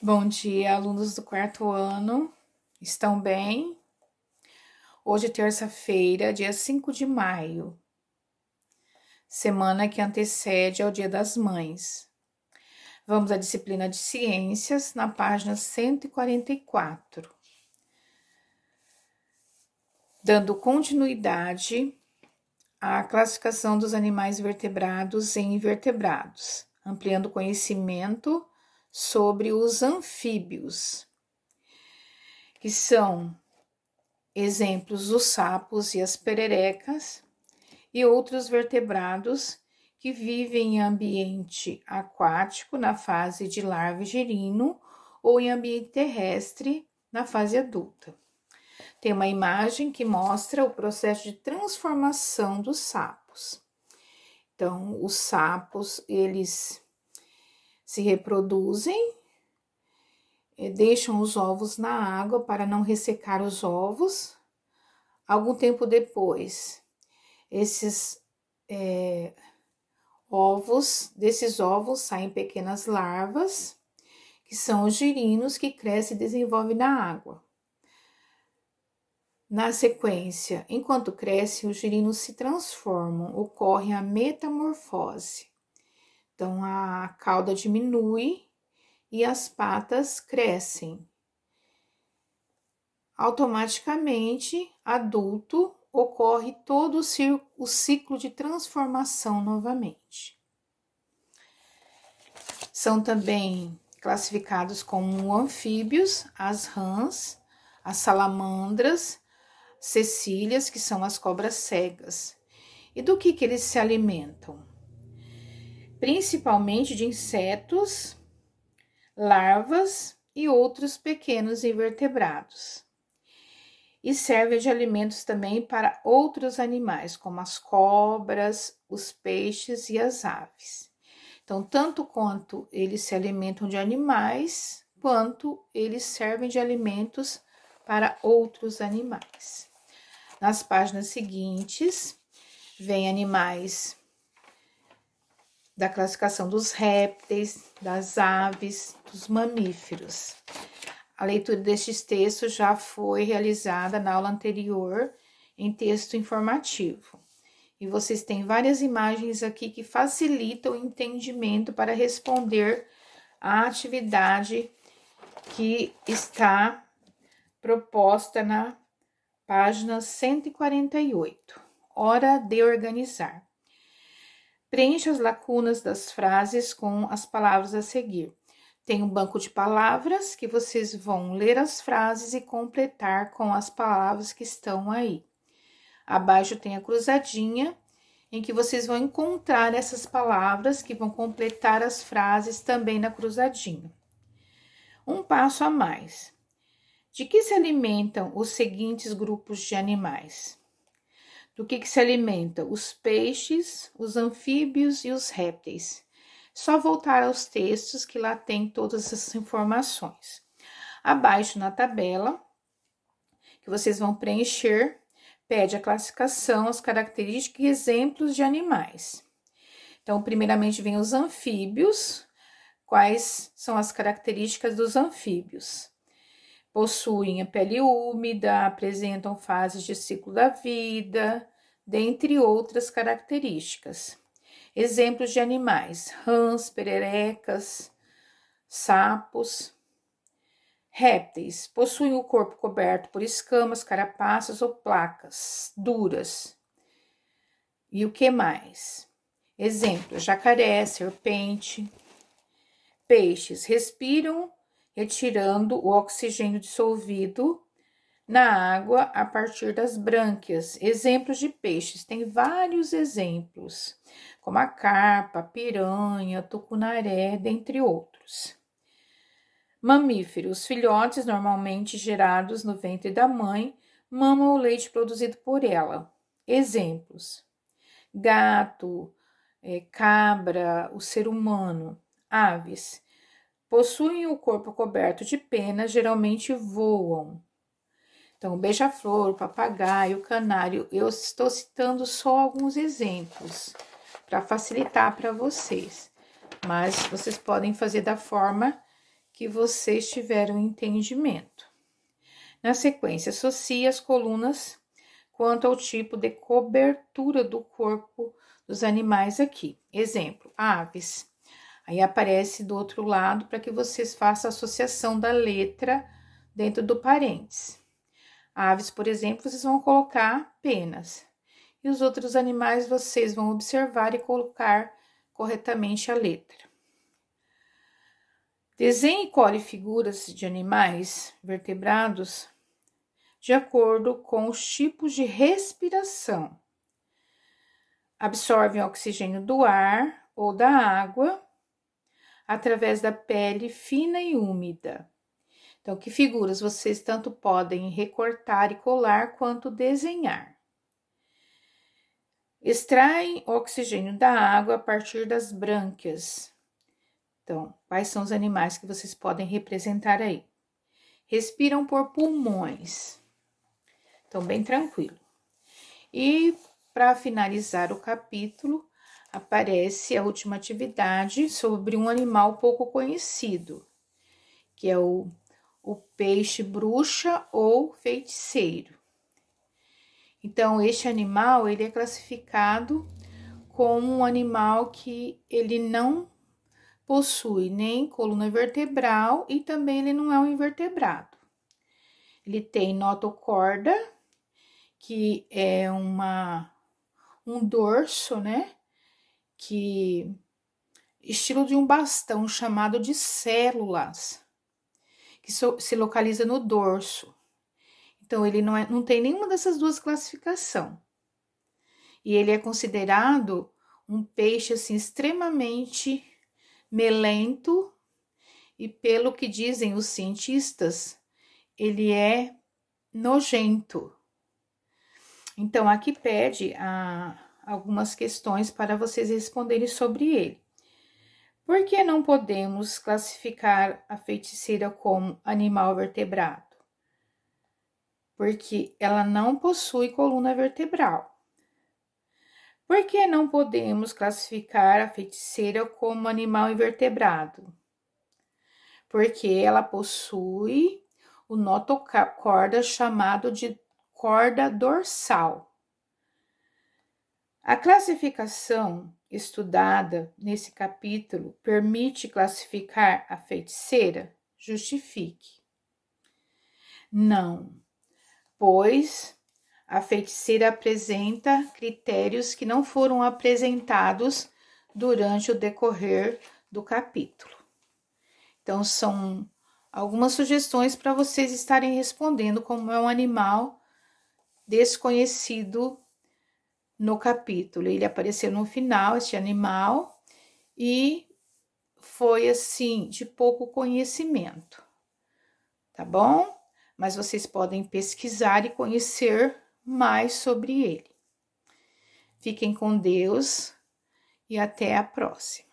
Bom dia, alunos do quarto ano. Estão bem? Hoje é terça-feira, dia 5 de maio, semana que antecede ao Dia das Mães. Vamos à disciplina de ciências, na página 144. Dando continuidade à classificação dos animais vertebrados em invertebrados, ampliando o conhecimento sobre os anfíbios, que são exemplos os sapos e as pererecas e outros vertebrados que vivem em ambiente aquático na fase de larva e girino ou em ambiente terrestre na fase adulta. Tem uma imagem que mostra o processo de transformação dos sapos. Então, os sapos, eles se reproduzem, deixam os ovos na água para não ressecar os ovos. Algum tempo depois, desses ovos saem pequenas larvas, que são os girinos que crescem e desenvolvem na água. Na sequência, enquanto crescem, os girinos se transformam, ocorre a metamorfose. Então, a cauda diminui e as patas crescem. Automaticamente, adulto, ocorre todo o ciclo de transformação novamente. São também classificados como anfíbios as rãs, as salamandras, cecílias, que são as cobras cegas. E do que eles se alimentam? Principalmente de insetos, larvas e outros pequenos invertebrados. E serve de alimentos também para outros animais, como as cobras, os peixes e as aves. Então, tanto quanto eles se alimentam de animais, quanto eles servem de alimentos para outros animais. Nas páginas seguintes, vem animais da classificação dos répteis, das aves, dos mamíferos. A leitura destes textos já foi realizada na aula anterior em texto informativo. E vocês têm várias imagens aqui que facilitam o entendimento para responder à atividade que está proposta na página 148. Hora de organizar. Preencha as lacunas das frases com as palavras a seguir. Tem um banco de palavras que vocês vão ler as frases e completar com as palavras que estão aí. Abaixo tem a cruzadinha, em que vocês vão encontrar essas palavras que vão completar as frases também na cruzadinha. Um passo a mais. De que se alimentam os seguintes grupos de animais? Do que se alimentam os peixes, os anfíbios e os répteis? Só voltar aos textos que lá tem todas essas informações. Abaixo na tabela, que vocês vão preencher, pede a classificação, as características e exemplos de animais. Então, primeiramente vem os anfíbios. Quais são as características dos anfíbios? Possuem a pele úmida, apresentam fases de ciclo da vida, dentre outras características. Exemplos de animais: rãs, pererecas, sapos. Répteis: possuem o corpo coberto por escamas, carapaças ou placas duras. E o que mais? Exemplos: jacaré, serpente. Peixes: respiram retirando o oxigênio dissolvido na água a partir das brânquias. Exemplos de peixes: tem vários exemplos, como a carpa, a piranha, tucunaré, dentre outros. Mamíferos: filhotes normalmente gerados no ventre da mãe, mamam o leite produzido por ela. Exemplos: gato, cabra, o ser humano. Aves: possuem o corpo coberto de penas, geralmente voam. Então, beija-flor, papagaio, canário, eu estou citando só alguns exemplos para facilitar para vocês, mas vocês podem fazer da forma que vocês tiveram entendimento. Na sequência, associe as colunas quanto ao tipo de cobertura do corpo dos animais aqui. Exemplo, aves. Aí aparece do outro lado para que vocês façam a associação da letra dentro do parênteses. Aves, por exemplo, vocês vão colocar penas. E os outros animais vocês vão observar e colocar corretamente a letra. Desenhe e colhe figuras de animais vertebrados de acordo com os tipos de respiração. Absorvem oxigênio do ar ou da água através da pele fina e úmida. Então, que figuras vocês tanto podem recortar e colar quanto desenhar? Extraem oxigênio da água a partir das brânquias. Então, quais são os animais que vocês podem representar aí? Respiram por pulmões. Então, bem tranquilo. E, para finalizar o capítulo, aparece a última atividade sobre um animal pouco conhecido, que é o peixe bruxa ou feiticeiro. Então, este animal, ele é classificado como um animal que ele não possui nem coluna vertebral e também ele não é um invertebrado. Ele tem notocorda, que é um dorso, né? Que estilo de um bastão chamado de células, que se localiza no dorso. Então, ele não tem nenhuma dessas duas classificações. E ele é considerado um peixe, assim, extremamente melento, e pelo que dizem os cientistas, ele é nojento. Então, aqui pede algumas questões para vocês responderem sobre ele. Por que não podemos classificar a feiticeira como animal vertebrado? Porque ela não possui coluna vertebral. Por que não podemos classificar a feiticeira como animal invertebrado? Porque ela possui o notocorda chamado de corda dorsal. A classificação estudada nesse capítulo permite classificar a feiticeira? Justifique. Não, pois a feiticeira apresenta critérios que não foram apresentados durante o decorrer do capítulo. Então, são algumas sugestões para vocês estarem respondendo como é um animal desconhecido no capítulo. Ele apareceu no final, este animal, e foi assim, de pouco conhecimento, tá bom? Mas vocês podem pesquisar e conhecer mais sobre ele. Fiquem com Deus e até a próxima.